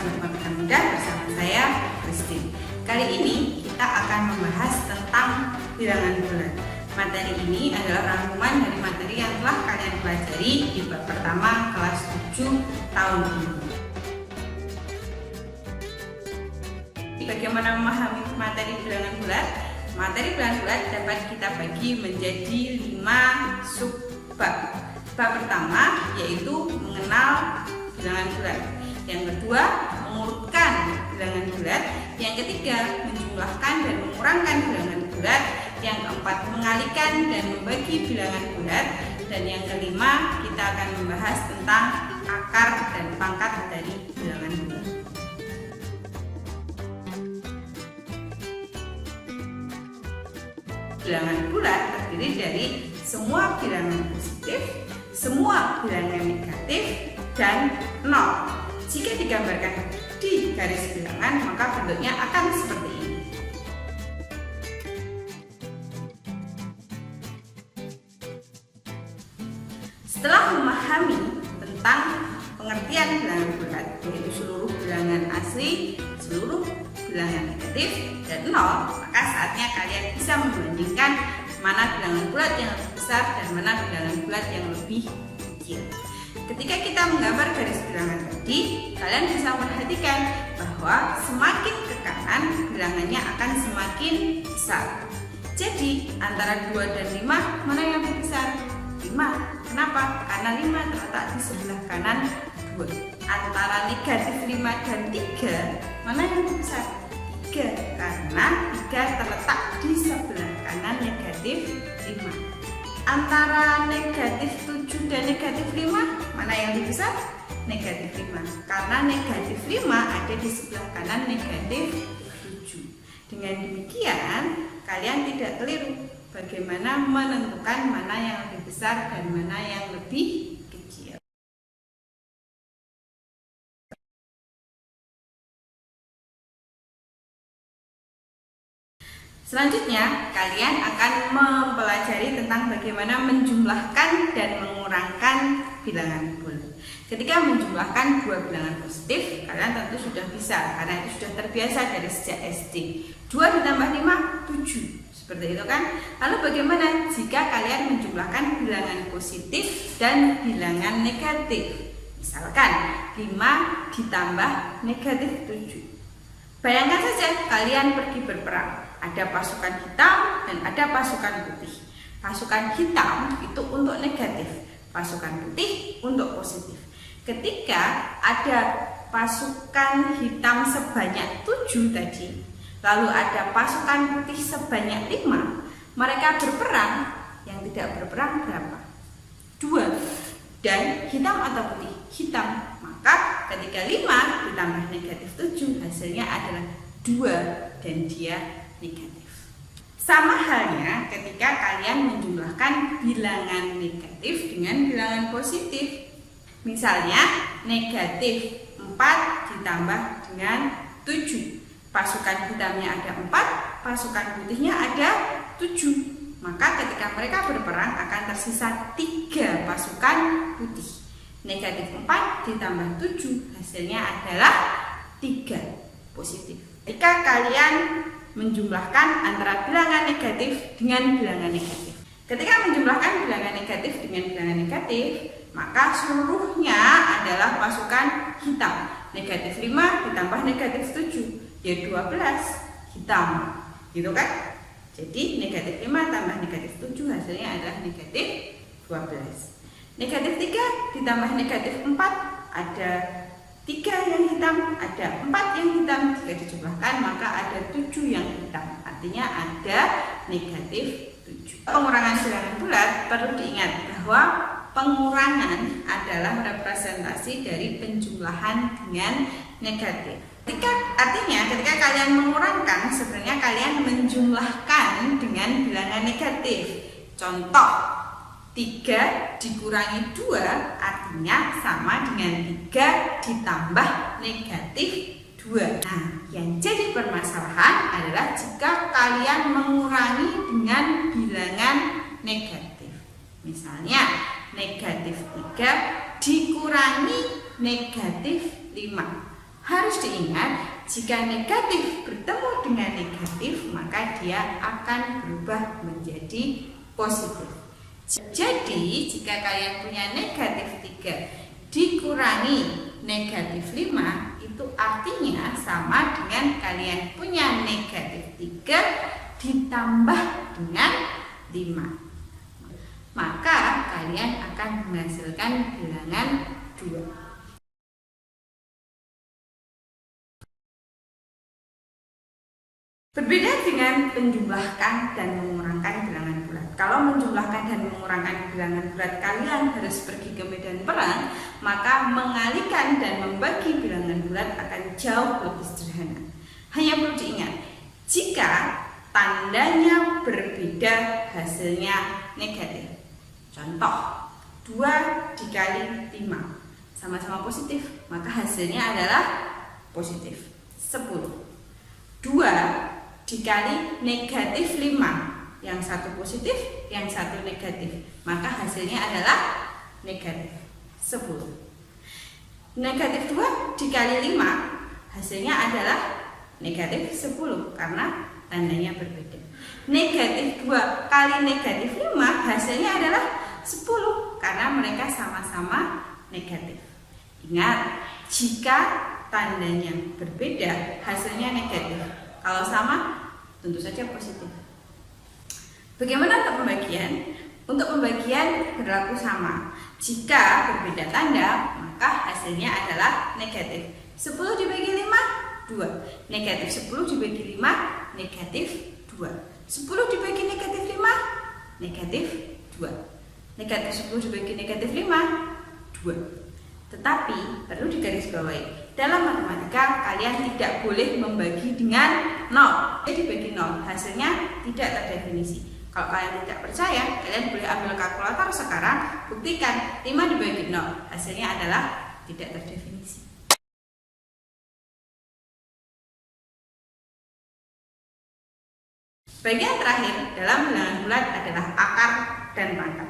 Sobat Matematika Mudah, bersama saya Christine. Kali ini kita akan membahas tentang bilangan bulat. Materi ini adalah rangkuman dari materi yang telah kalian pelajari di bab pertama kelas 7 tahun ini. Bagaimana memahami materi bilangan bulat? Materi bilangan bulat dapat kita bagi menjadi 5 subbab. Bab pertama yaitu mengenal bilangan bulat. Yang kedua, mengurutkan bilangan bulat. Yang ketiga, menjumlahkan dan mengurangkan bilangan bulat. Yang keempat, mengalihkan dan membagi bilangan bulat. Dan yang kelima, kita akan membahas tentang akar dan pangkat dari bilangan bulat. Bilangan bulat terdiri dari semua bilangan positif, semua bilangan negatif, dan 0. Jika digambarkan di garis bilangan, maka bentuknya akan seperti ini. Setelah memahami tentang pengertian bilangan bulat, yaitu seluruh bilangan asli, seluruh bilangan negatif, dan 0, maka saatnya kalian bisa membandingkan mana bilangan bulat yang lebih besar dan mana bilangan bulat yang lebih kecil. Ketika kita menggambar garis bilangan tadi, kalian bisa perhatikan bahwa semakin ke kanan bilangannya akan semakin besar. Jadi antara 2 dan 5 mana yang lebih besar? 5. Kenapa? Karena 5 terletak di sebelah kanan 2. Antara negatif 5 dan 3 mana yang lebih besar? 3. Karena 3 terletak di sebelah kanan negatif 5. Antara negatif 7 dan negatif 5 mana yang lebih besar? Negatif 5. Karena negatif 5 ada di sebelah kanan negatif 7. Dengan demikian kalian tidak keliru bagaimana menentukan mana yang lebih besar dan mana yang lebih kecil. Selanjutnya, kalian akan mempelajari tentang bagaimana menjumlahkan dan mengurangkan bilangan bulat. Ketika menjumlahkan dua bilangan positif, kalian tentu sudah bisa karena itu sudah terbiasa dari sejak SD. 2 ditambah 5, 7. Seperti itu kan? Lalu bagaimana jika kalian menjumlahkan bilangan positif dan bilangan negatif? Misalkan 5 ditambah negatif 7. Bayangkan saja kalian pergi berperang. Ada pasukan hitam dan ada pasukan putih. Pasukan hitam itu untuk negatif, pasukan putih untuk positif. Ketika ada pasukan hitam sebanyak 7 tadi, lalu ada pasukan putih sebanyak 5, mereka berperang. Yang tidak berperang berapa? 2. Dan hitam atau putih? Hitam. Maka ketika 5 ditambah negatif 7 hasilnya adalah 2 dan dia negatif. Sama halnya ketika kalian menjumlahkan bilangan negatif dengan bilangan positif. Misalnya negatif 4 ditambah dengan 7. Pasukan hitamnya ada 4, pasukan putihnya ada 7. Maka ketika mereka berperang akan tersisa 3 pasukan putih. Negatif 4 ditambah 7 hasilnya adalah 3 positif. Jika kalian menjumlahkan antara bilangan negatif dengan bilangan negatif. Ketika menjumlahkan bilangan negatif dengan bilangan negatif, maka seluruhnya adalah pasukan hitam. Negatif 5 ditambah negatif 7, ya 12 hitam. Gitu kan? Jadi negatif 5 tambah negatif 7 hasilnya adalah negatif 12. Negatif 3 ditambah negatif 4 ada 3 yang hitam, ada 4 yang hitam. Jika dijumlahkan maka ada 7 yang hitam. Artinya ada negatif 7. Pengurangan bilangan bulat perlu diingat bahwa pengurangan adalah representasi dari penjumlahan dengan negatif. Artinya ketika kalian mengurangkan sebenarnya kalian menjumlahkan dengan bilangan negatif. Contoh 3 dikurangi 2 artinya sama dengan 3 ditambah negatif 2. Nah, yang jadi permasalahan adalah jika kalian mengurangi dengan bilangan negatif. Misalnya negatif 3 dikurangi negatif 5. Harus diingat, jika negatif bertemu dengan negatif, maka dia akan berubah menjadi positif. Jadi, jika kalian punya negatif 3 dikurangi negatif 5, itu artinya sama dengan kalian punya negatif 3 ditambah dengan 5. Maka kalian akan menghasilkan bilangan 2. Berbeda dengan menjumlahkan dan mengurangkan bilangan bulat. Kalau menjumlahkan dan mengurangkan bilangan bulat kalian harus pergi ke medan perang, maka mengalihkan dan membagi bilangan bulat akan jauh lebih sederhana. Hanya perlu diingat, jika tandanya berbeda hasilnya negatif. Contoh, 2 dikali 5 sama-sama positif, maka hasilnya adalah positif 10. 2 dikali negatif 5, yang satu positif, yang satu negatif, maka hasilnya adalah negatif 10. Negatif 2 dikali 5, hasilnya adalah negatif 10 karena tandanya berbeda. Negatif 2 kali negatif 5, hasilnya adalah 10 karena mereka sama-sama negatif. Ingat, jika tandanya berbeda, hasilnya negatif. Kalau sama, tentu saja positif. Bagaimana untuk pembagian? Untuk pembagian berlaku sama. Jika berbeda tanda, maka hasilnya adalah negatif. 10 dibagi 5, 2. Negatif 10 dibagi 5, negatif 2. 10 dibagi negatif 5, negatif 2. Negatif 10 dibagi negatif 5, 2. Tetapi perlu digarisbawahi, dalam matematika kalian tidak boleh membagi dengan 0. Jadi dibagi 0, hasilnya tidak terdefinisi. Kalau kalian tidak percaya, kalian boleh ambil kalkulator sekarang, buktikan 5 dibagi 0, hasilnya adalah tidak terdefinisi. Bagian terakhir dalam bilangan bulat adalah akar dan pangkat.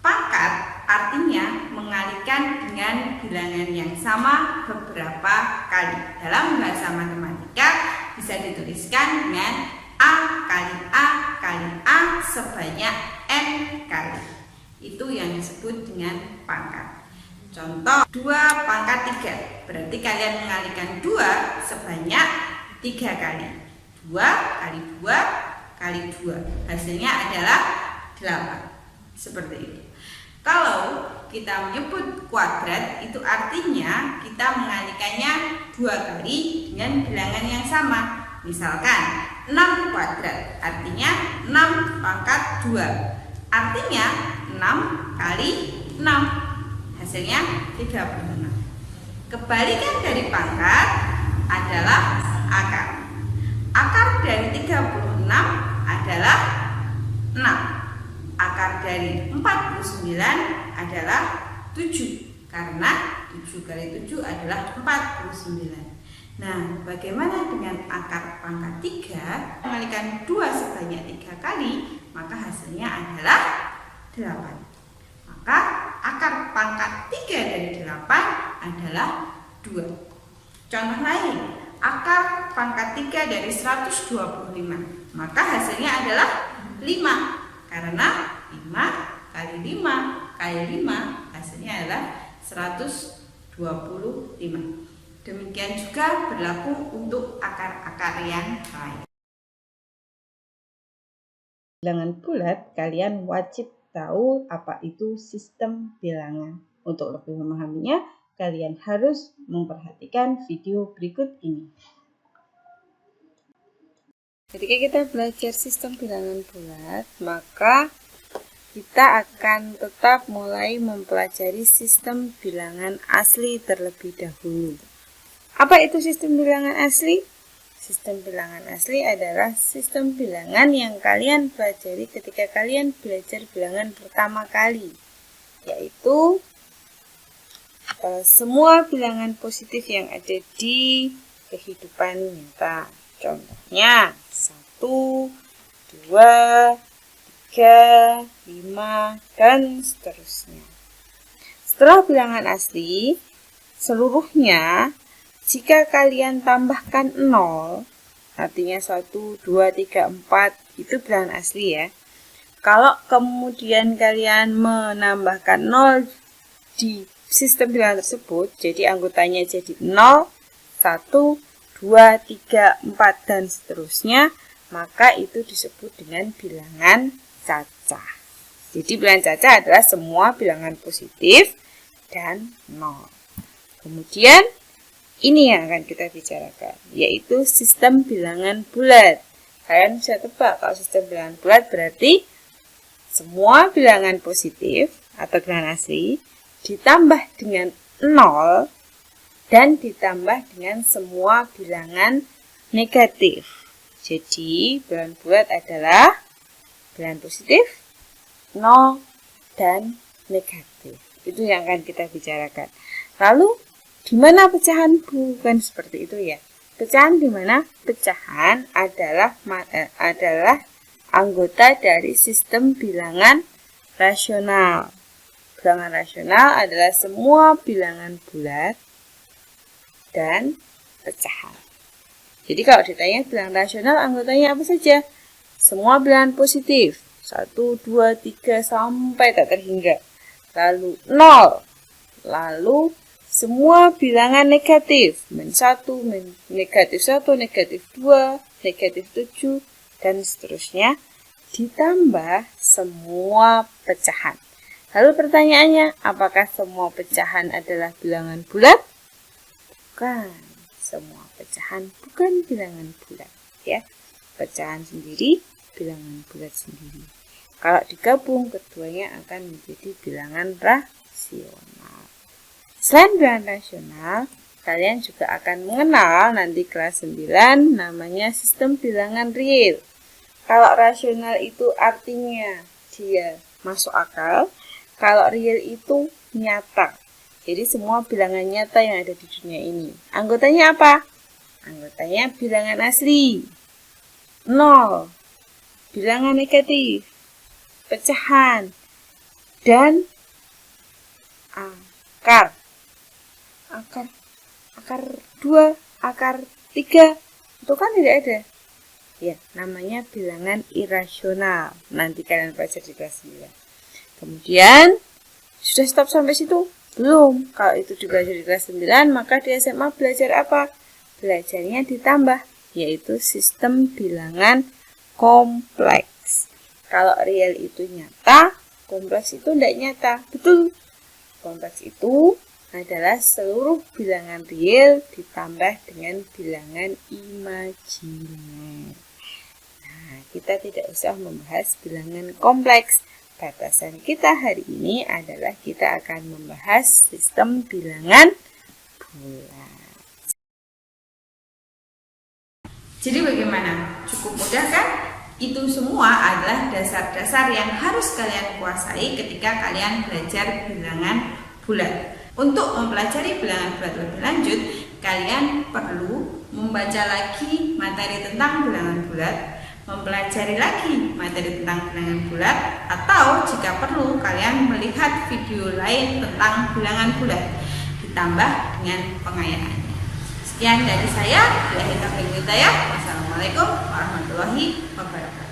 Pangkat artinya mengalihkan dengan bilangan yang sama beberapa kali. Dalam bahasa matematika bisa dituliskan dengan A kali A kali A sebanyak N kali. Itu yang disebut dengan pangkat. Contoh 2 pangkat 3, berarti kalian mengalihkan 2 sebanyak 3 kali. 2 kali 2 kali 2, hasilnya adalah 8. Seperti itu. Kalau kita menyebut kuadrat, itu artinya kita mengalihkannya 2 kali dengan bilangan yang sama. Misalkan 6 kuadrat, artinya 6 pangkat 2. Artinya 6 kali 6, hasilnya 36. Kebalikan dari pangkat adalah akar. Akar dari 36 adalah 6. Akar dari 49 adalah 7, karena 7 kali 7 adalah 49. Nah, bagaimana dengan akar pangkat 3? Mengalihkan 2 sebanyak 3 kali, maka hasilnya adalah 8. Maka akar pangkat 3 dari 8 adalah 2. Contoh lain, akar pangkat 3 dari 125, maka hasilnya adalah 5. Karena 5 kali 5 kali 5 hasilnya adalah 125. Demikian juga berlaku untuk akar-akar yang lain. Bilangan bulat, kalian wajib tahu apa itu sistem bilangan. Untuk lebih memahaminya, kalian harus memperhatikan video berikut ini. Ketika kita belajar sistem bilangan bulat, maka kita akan tetap mulai mempelajari sistem bilangan asli terlebih dahulu. Apa itu sistem bilangan asli? Sistem bilangan asli adalah sistem bilangan yang kalian pelajari ketika kalian belajar bilangan pertama kali, yaitu semua bilangan positif yang ada di kehidupan nyata. Contohnya 1, 2, 3, 5, dan seterusnya. Setelah bilangan asli, seluruhnya jika kalian tambahkan 0, artinya 1, 2, 3, 4, itu bilangan asli ya. Kalau kemudian kalian menambahkan 0 di sistem bilangan tersebut, jadi anggotanya jadi 0, 1, 2, 3, 4, dan seterusnya, maka itu disebut dengan bilangan cacah. Jadi bilangan cacah adalah semua bilangan positif dan 0. Kemudian ini yang akan kita bicarakan, yaitu sistem bilangan bulat. Kalian bisa tebak, kalau sistem bilangan bulat berarti semua bilangan positif atau bilangan asli ditambah dengan 0 dan ditambah dengan semua bilangan negatif. Jadi bilangan bulat adalah bilangan positif, 0, dan negatif. Itu yang akan kita bicarakan. Lalu, di mana pecahan bukan seperti itu ya? Pecahan di mana? Pecahan adalah anggota dari sistem bilangan rasional. Bilangan rasional adalah semua bilangan bulat dan pecahan. Jadi kalau ditanya bilangan rasional, anggotanya apa saja? Semua bilangan positif. 1, 2, 3, sampai tak terhingga. Lalu 0. Lalu semua bilangan negatif. -1, -1, -2, -7, dan seterusnya. Ditambah semua pecahan. Lalu pertanyaannya, apakah semua pecahan adalah bilangan bulat? Bukan. Semua pecahan bukan bilangan bulat. Ya. Pecahan sendiri, bilangan bulat sendiri. Kalau digabung, keduanya akan menjadi bilangan rasional. Selain bilangan rasional, kalian juga akan mengenal nanti kelas 9 namanya sistem bilangan real. Kalau rasional itu artinya dia masuk akal, kalau real itu nyata. Jadi semua bilangan nyata yang ada di dunia ini. Anggotanya apa? Anggotanya bilangan asli, 0, bilangan negatif, pecahan, dan akar. Akar 2, akar 3, itu kan tidak ada. Ya, namanya bilangan irasional. Nanti kalian baca di kelas 9. Kemudian, sudah stop sampai situ? Belum. Kalau itu dibelajar di kelas 9, maka di SMA belajar apa? Belajarnya ditambah, yaitu sistem bilangan kompleks. Kalau real itu nyata, kompleks itu tidak nyata. Betul. Kompleks itu adalah seluruh bilangan real ditambah dengan bilangan imajiner. Nah, kita tidak usah membahas bilangan kompleks. Batasan kita hari ini adalah kita akan membahas sistem bilangan bulat. Jadi bagaimana? Cukup mudah kan? Itu semua adalah dasar-dasar yang harus kalian kuasai ketika kalian belajar bilangan bulat. Untuk mempelajari bilangan bulat lebih lanjut, kalian perlu membaca lagi materi tentang bilangan bulat, mempelajari lagi materi tentang bilangan bulat, atau jika perlu kalian melihat video lain tentang bilangan bulat, ditambah dengan pengayaannya. Sekian dari saya, Wassalamualaikum warahmatullahi wabarakatuh.